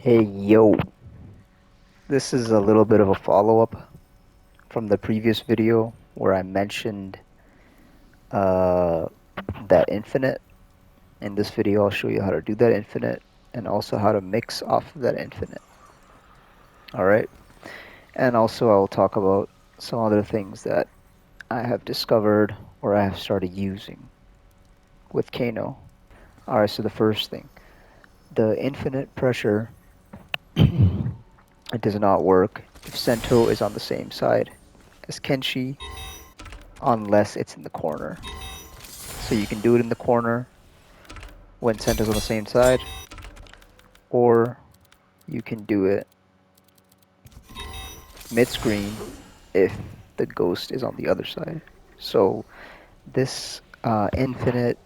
Hey yo, this is a little bit of a follow-up from the previous video where I mentioned uh, that infinite. In this video I'll show you how to do that infinite and also how to mix off of that infinite. Alright, and also I'll talk about some other things that I have discovered or I have started using with KANO. Alright, so the first thing, the infinite pressure, it does not work if Sento is on the same side as Kenshi unless it's in the corner. So you can do it in the corner when Sento's on the same side, or you can do it mid-screen if the ghost is on the other side. So this infinite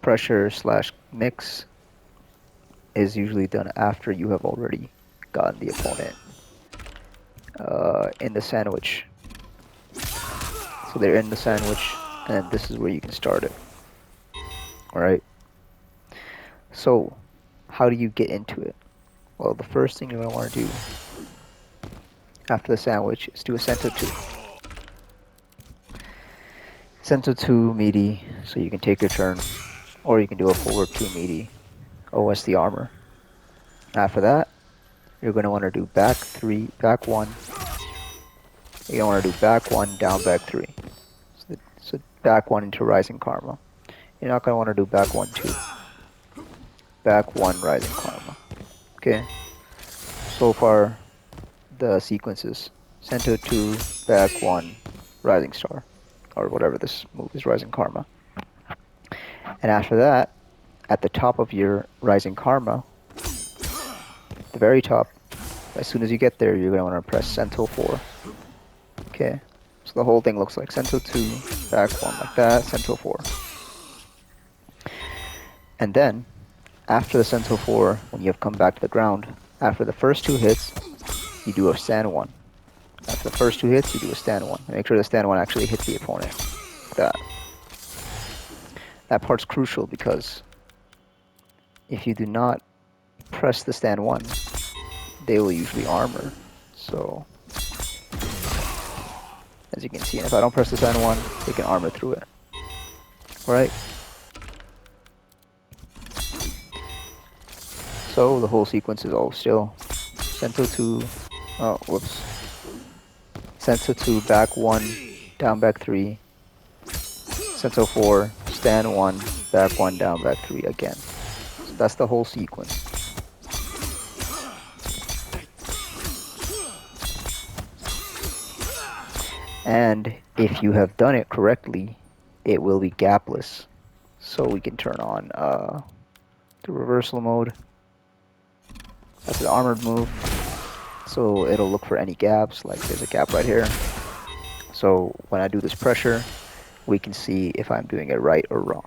pressure slash mix is usually done after you have already gotten the opponent in the sandwich. So they're in the sandwich, and this is where you can start it. Alright? So, how do you get into it? Well, the first thing you're going to want to do after the sandwich is do a Sento 2. Sento 2 meaty, so you can take your turn, or you can do a forward 2 meaty, OS the armor. After that, you're going to want to do back 3, back 1. You're going to want to do back 1, down back 3. So back 1 into Rising Karma. You're not going to want to do back 1, 2. Back 1, Rising Karma. Okay? So far, the sequences. Sento 2, back 1, Rising Star. Or whatever this move is, Rising Karma. And after that, at the top of your Rising Karma, the very top, as soon as you get there, you're going to want to press Sento 4. Okay? So the whole thing looks like Sento 2, back 1 like that, Sento 4. And then, after the Sento 4, when you have come back to the ground, after the first 2 hits, you do a stand 1. After the first 2 hits, you do a stand 1. And make sure the stand 1 actually hits the opponent. Like that. That part's crucial because if you do not press the stand 1, they will usually armor. So, as you can see, if I don't press the stand 1, they can armor through it. Right? So the whole sequence is all still Sento 2, oh, whoops. Sento 2, back 1, down back 3. Sento 4, stand 1, back 1, down back 3 again. So that's the whole sequence. And if you have done it correctly, it will be gapless. So we can turn on the reversal mode. That's an armored move. So it'll look for any gaps, like there's a gap right here. So when I do this pressure, we can see if I'm doing it right or wrong.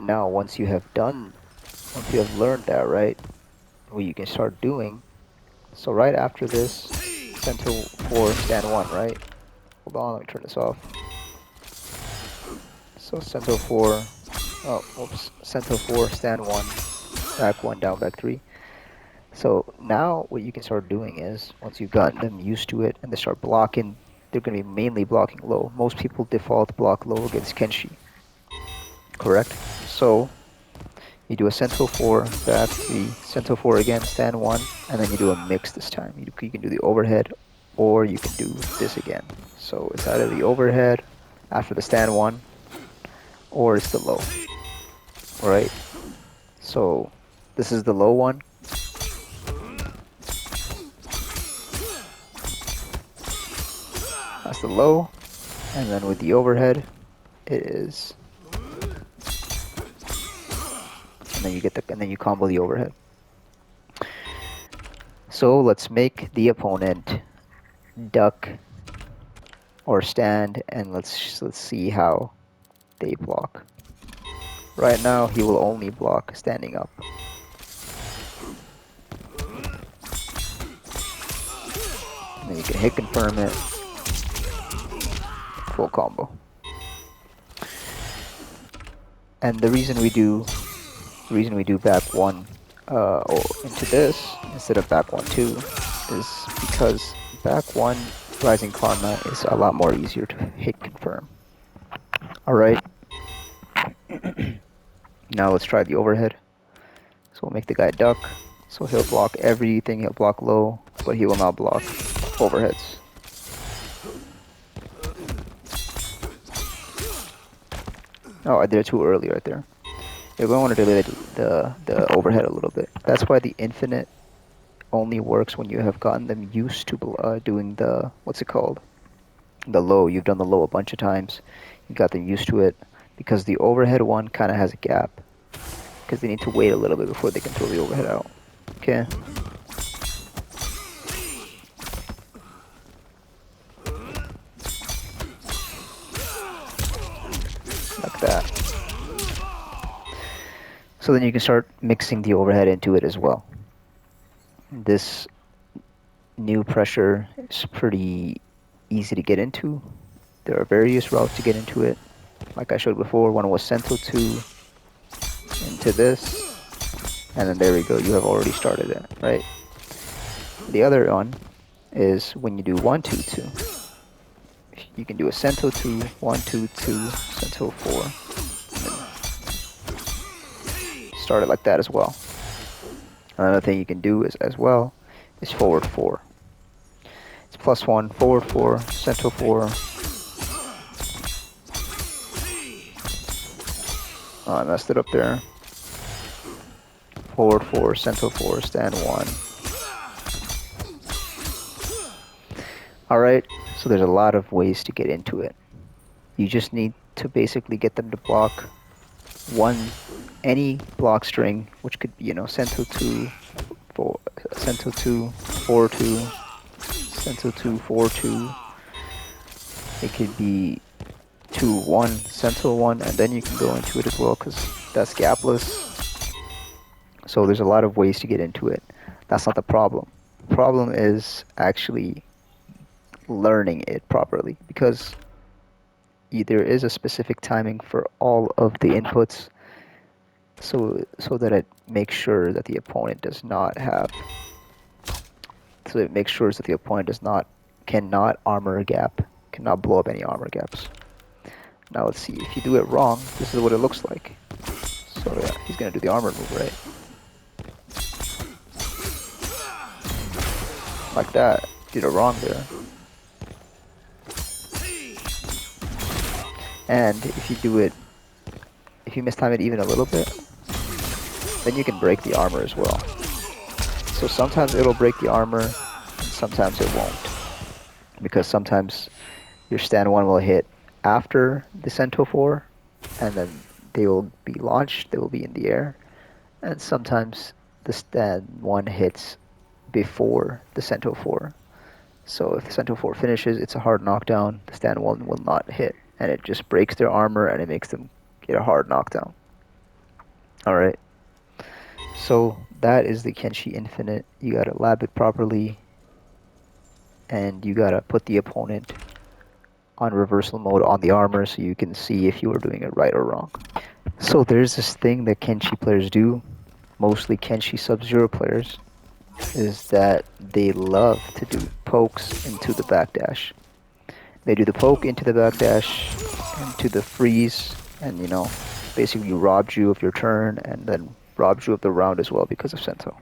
Now, once you have learned that, right, what you can start doing. So right after this, Sento 4, stand 1, right? Hold on, let me turn this off. So Sento 4, oh, whoops, Sento 4, stand 1, back 1, down back 3. So now what you can start doing is, once you've gotten them used to it and they start blocking, they're going to be mainly blocking low. Most people default block low against Kenshi, correct? So you do a Sento 4, back 3, Sento 4 again, stand 1, and then you do a mix this time. You can do the overhead, or you can do this again. So it's either the overhead after the stand 1, or it's the low. Alright? So this is the low one. That's the low. And then with the overhead, it is. And then you get and then you combo the overhead. So let's make the opponent duck or stand, and let's see how they block. Right now, he will only block standing up. And then you can hit confirm it. Full combo. And the reason we do back 1 into this instead of back 1-2 is because back 1 Rising Karma is a lot more easier to hit confirm. Alright. Now let's try the overhead. So we'll make the guy duck. So he'll block everything, he'll block low, but he will not block overheads. Oh, I did it too early right there. You're going to want to delay the overhead a little bit. That's why the infinite only works when you have gotten them used to doing the, what's it called? The low. You've done the low a bunch of times. You got them used to it. Because the overhead one kind of has a gap. Because they need to wait a little bit before they can throw the overhead out. Okay. Like that. So then you can start mixing the overhead into it as well. This new pressure is pretty easy to get into. There are various routes to get into it. Like I showed before, one was Sento 2 into this. And then there we go, you have already started it, right? The other one is when you do 1-2-2. You can do a Sento 2, 1-2-2, Sento 4. Start it like that as well. Another thing you can do is forward 4. It's +1, forward 4, Sento 4. Oh, I messed it up there. Forward 4, Sento 4, stand 1. Alright, so there's a lot of ways to get into it. You just need to basically get them to block any block string, which could be, you know, Sento 2, Sento 2, 4-2, Sento 2, 4-2. It could be 2-1, Sento 1, and then you can go into it as well, because that's gapless. So there's a lot of ways to get into it. That's not the problem. The problem is actually learning it properly, because there is a specific timing for all of the inputs, so that it makes sure that the opponent does not have. So it makes sure that the opponent cannot armor a gap, cannot blow up any armor gaps. Now let's see, if you do it wrong, this is what it looks like. So yeah, he's gonna do the armor move, right? Like that. Did it wrong there. And if you mistime it even a little bit, then you can break the armor as well. So sometimes it'll break the armor, and sometimes it won't. Because sometimes your stand 1 will hit after the Sento 4, and then they will be launched, they will be in the air. And sometimes the stand 1 hits before the Sento 4. So if the Sento 4 finishes, it's a hard knockdown, the stand 1 will not hit. And it just breaks their armor and it makes them get a hard knockdown. Alright. So that is the Kenshi Infinite. You gotta lab it properly. And you gotta put the opponent on reversal mode on the armor so you can see if you are doing it right or wrong. So there's this thing that Kenshi players do, mostly Kenshi Sub-Zero players, is that they love to do pokes into the backdash. They do the poke into the backdash, into the freeze, and you know, basically robbed you of your turn and then robbed you of the round as well because of Sento.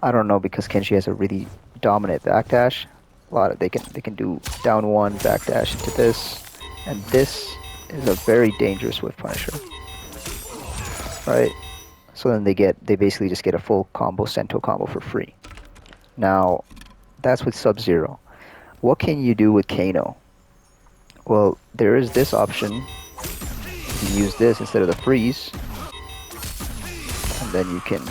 I don't know, because Kenshi has a really dominant backdash. They can do down 1 backdash into this, and this is a very dangerous whiff punisher. Right? So then they basically just get a full combo Sento combo for free. Now, that's with Sub-Zero. What can you do with KANO? Well, there is this option. You use this instead of the freeze, and then you can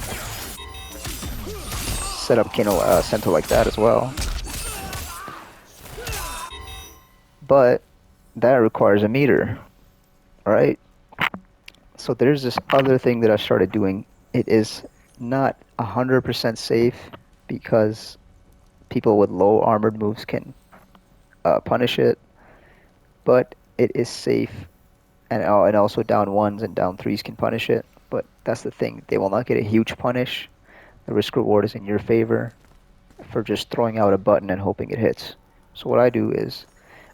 set up KANO Sento like that as well. But that requires a meter, right? So there's this other thing that I started doing. It is not 100% safe because people with low armored moves can punish it, but it is safe, and also down ones and down threes can punish it. But that's the thing; they will not get a huge punish. The risk reward is in your favor for just throwing out a button and hoping it hits. So what I do is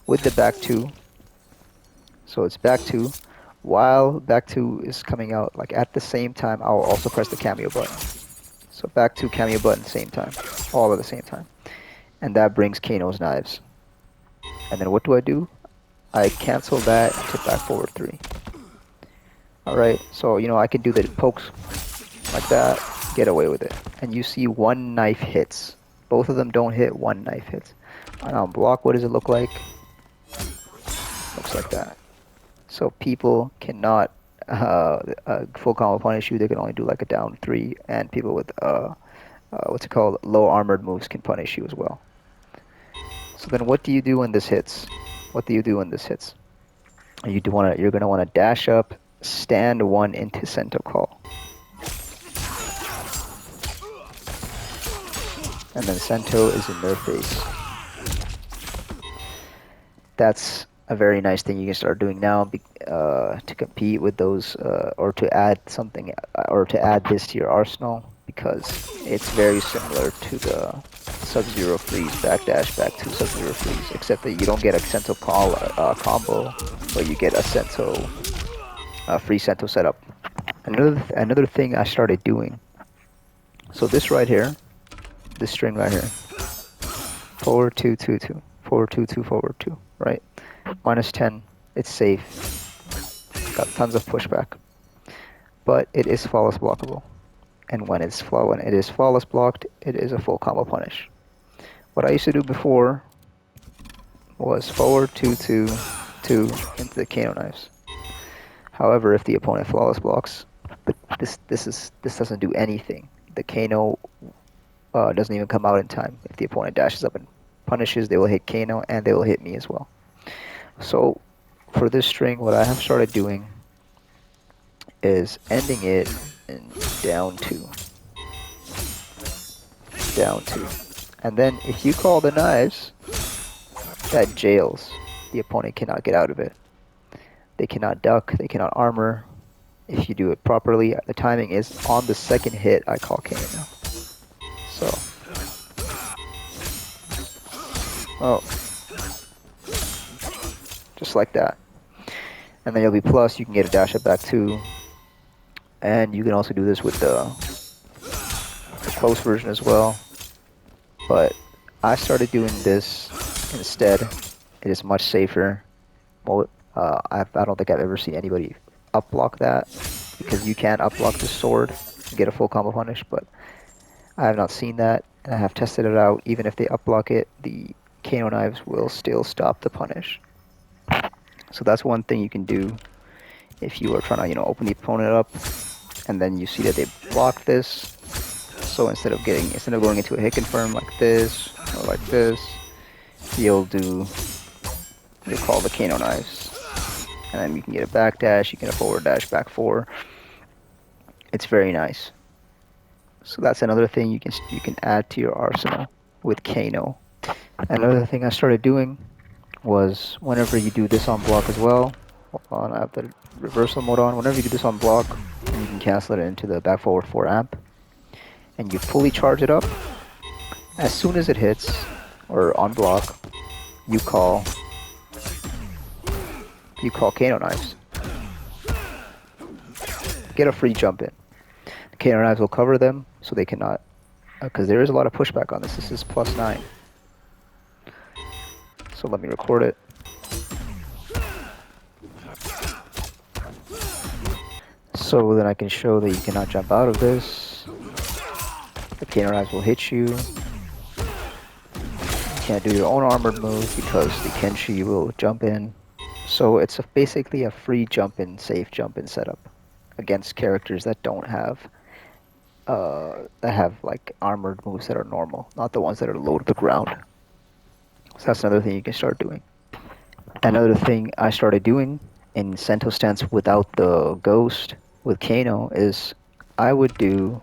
with the back two, so it's back two. While back two is coming out, like at the same time, I'll also press the cameo button. So back two, cameo button, same time, all at the same time, and that brings KANO's knives. And then what do? I cancel that to back forward three. All right, so you know I can do the pokes like that, get away with it, and you see one knife hits. Both of them don't hit. One knife hits. On block, what does it look like? Looks like that. So people cannot full combo punish you. They can only do like a down three, and people with what's it called, low armored moves can punish you as well. So then, what do you do when this hits? What do you do when this hits? You're gonna want to dash up, stand one into Sento call, and then Sento is in their face. That's a very nice thing you can start doing now to compete with those, or to add something, or to add this to your arsenal, because it's very similar to the Sub-Zero freeze, backdash, back two Sub-Zero freeze, except that you don't get a Sento call combo, but you get a Sento, free Sento setup. Another thing I started doing, so this right here, this string right here, forward 2, 2, 2, forward 2, 2, forward 2, right? Minus 10, it's safe. Got tons of pushback, but it is flawless blockable. And when it is flawless blocked, it is a full combo punish. What I used to do before was forward 2, 2, 2 into the KANO knives. However, if the opponent flawless blocks, this doesn't do anything. The KANO doesn't even come out in time. If the opponent dashes up and punishes, they will hit KANO and they will hit me as well. So for this string, what I have started doing is ending it in down two. Down two. And then if you call the knives, that jails. The opponent cannot get out of it. They cannot duck, they cannot armor. If you do it properly, the timing is on the second hit, I call KANO. So, oh, just like that. And then you'll be plus, you can get a dash up back too. And you can also do this with the close version as well. But I started doing this instead. It is much safer. Well, I don't think I've ever seen anybody up block that, because you can up block the sword and get a full combo punish, but I have not seen that, and I have tested it out. Even if they up block it, the KANO knives will still stop the punish. So that's one thing you can do if you are trying to, open the opponent up, and then you see that they block this. So instead of going into a hit confirm like this or like this, you'll call the KANO knives, and then you can get a back dash, you can get a forward dash, back four. It's very nice. So that's another thing you can add to your arsenal with KANO. Another thing I started doing was whenever you do this on block as well, I have the reversal mode on. Whenever you do this on block, you can cancel it into the back forward 4 amp, and you fully charge it up. As soon as it hits, or on block, you call KANO knives. Get a free jump in. The KANO knives will cover them, so they cannot, because there is a lot of pushback on this. This is +9. So let me record it. So then I can show that you cannot jump out of this. The KANO knives will hit you. You can't do your own armored move because the Kenshi will jump in. So it's basically a free jump-in, safe jump-in setup against characters that don't have like armored moves that are normal, not the ones that are low to the ground. So that's another thing you can start doing. Another thing I started doing in Sento stance without the ghost with KANO is I would do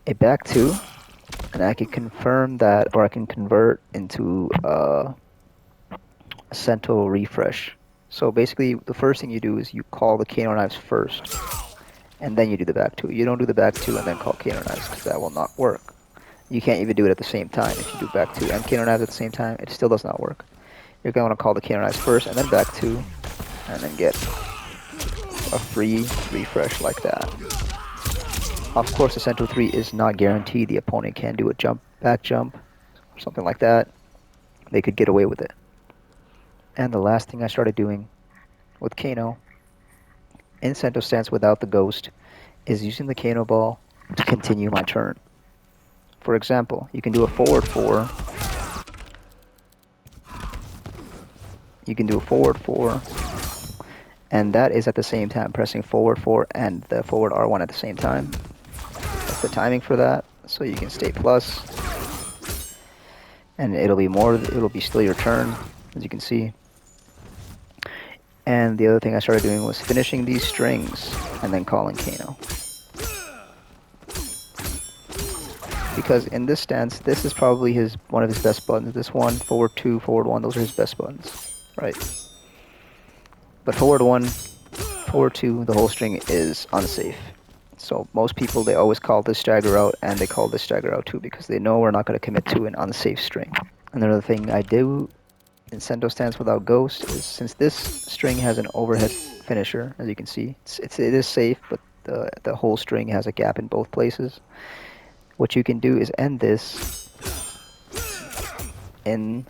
a back two, and I can confirm that, or I can convert into a Sento refresh. So basically, the first thing you do is you call the KANO knives first, and then you do the back two. You don't do the back two and then call KANO knives, because that will not work. You can't even do it at the same time. If you do back two and KANO knives at the same time, it still does not work. You're going to want to call the KANO knives first, and then back two, and then get a free refresh like that. Of course, the Sento 3 is not guaranteed. The opponent can do a back jump, or something like that. They could get away with it. And the last thing I started doing with KANO in Sento stance without the ghost is using the KANO ball to continue my turn. For example, you can do a forward 4. You can do a forward 4, and that is at the same time pressing forward 4 and the forward R1 at the same time. That's the timing for that, so you can stay plus, and it'll be still your turn, as you can see. And the other thing I started doing was finishing these strings and then calling KANO. Because in this stance, this is probably one of his best buttons. This one, forward 2, forward 1, those are his best buttons, right? But forward 1, forward 2, the whole string is unsafe. So most people, they always call this stagger out, and they call this stagger out too, because they know we're not going to commit to an unsafe string. Another thing I do in Sento stance without ghost is, since this string has an overhead finisher, as you can see, it is safe, but the whole string has a gap in both places. What you can do is end this in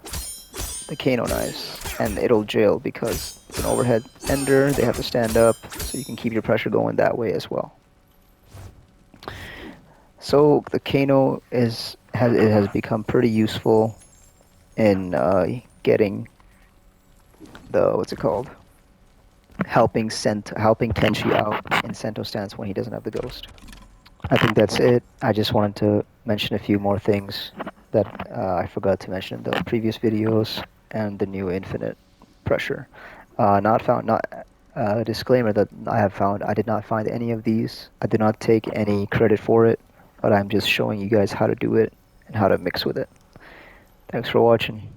the KANO knives, and it'll jail because it's an overhead ender. They have to stand up, so you can keep your pressure going that way as well. So the KANO has become pretty useful in getting the helping Kenshi out in Sento stance when he doesn't have the ghost. I think that's it. I just wanted to mention a few more things that I forgot to mention in the previous videos, and the new infinite pressure. Disclaimer that I did not find any of these. I did not take any credit for it, but I'm just showing you guys how to do it and how to mix with it. Thanks for watching.